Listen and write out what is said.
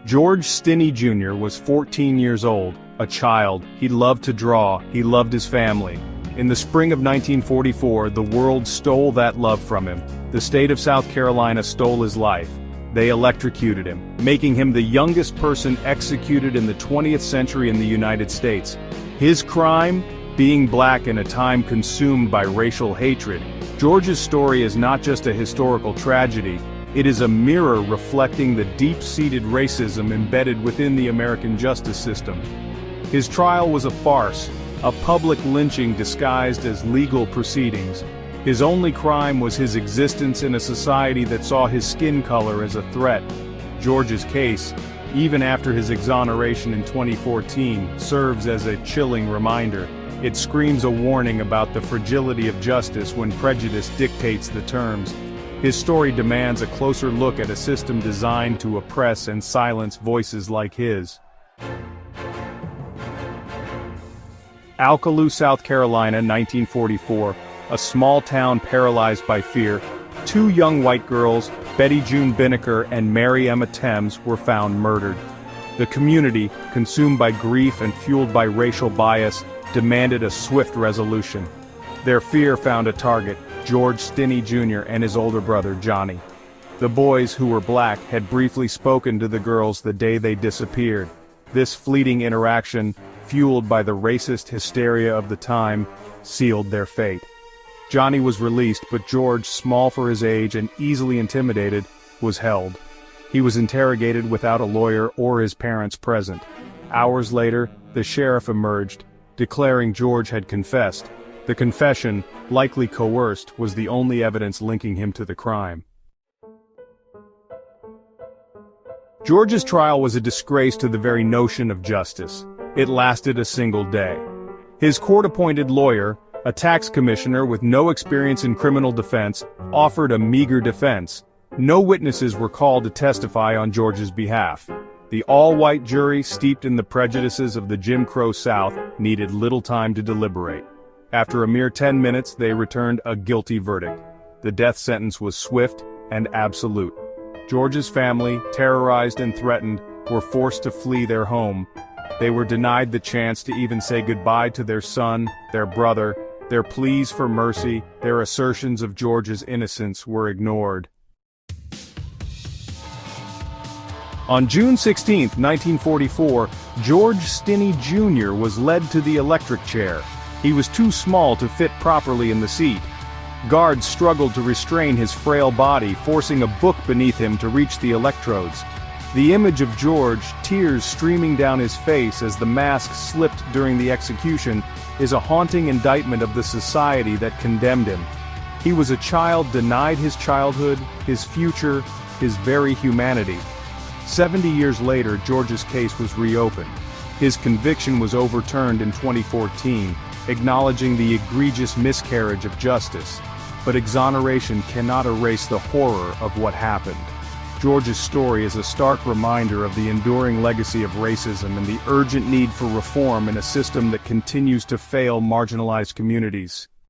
George Stinney Jr. was 14 years old, a child. He loved to draw, he loved his family. In the spring of 1944, the world stole that love from him. The state of South Carolina stole his life. They electrocuted him, making him the youngest person executed in the 20th century in the United States. His crime? Being black in a time consumed by racial hatred. George's story is not just a historical tragedy, it is a mirror reflecting the deep-seated racism embedded within the American justice system. His trial was a farce, a public lynching disguised as legal proceedings. His only crime was his existence in a society that saw his skin color as a threat. George's case, even after his exoneration in 2014, serves as a chilling reminder. It screams a warning about the fragility of justice when prejudice dictates the terms. His story demands a closer look at a system designed to oppress and silence voices like his. Alkaloo, South Carolina, 1944. A small town paralyzed by fear. Two young white girls, Betty June Binnicker and Mary Emma Thames, were found murdered. The community, consumed by grief and fueled by racial bias, demanded a swift resolution. Their fear found a target, George Stinney Jr. and his older brother Johnny. The boys, who were black, had briefly spoken to the girls the day they disappeared. This fleeting interaction, fueled by the racist hysteria of the time, sealed their fate. Johnny was released, but George, small for his age and easily intimidated, was held. He was interrogated without a lawyer or his parents present. Hours later, the sheriff emerged, declaring George had confessed. The confession, likely coerced, was the only evidence linking him to the crime. George's trial was a disgrace to the very notion of justice. It lasted a single day. His court-appointed lawyer, a tax commissioner with no experience in criminal defense, offered a meager defense. No witnesses were called to testify on George's behalf. The all-white jury, steeped in the prejudices of the Jim Crow South, needed little time to deliberate. After a mere 10 minutes, they returned a guilty verdict. The death sentence was swift and absolute. George's family, terrorized and threatened, were forced to flee their home. They were denied the chance to even say goodbye to their son, their brother. Their pleas for mercy, their assertions of George's innocence were ignored. On June 16, 1944, George Stinney Jr. was led to the electric chair. He was too small to fit properly in the seat. Guards struggled to restrain his frail body, forcing a book beneath him to reach the electrodes. The image of George, tears streaming down his face as the mask slipped during the execution, is a haunting indictment of the society that condemned him. He was a child denied his childhood, his future, his very humanity. 70 years later, George's case was reopened. His conviction was overturned in 2014, acknowledging the egregious miscarriage of justice. But exoneration cannot erase the horror of what happened. George's story is a stark reminder of the enduring legacy of racism and the urgent need for reform in a system that continues to fail marginalized communities.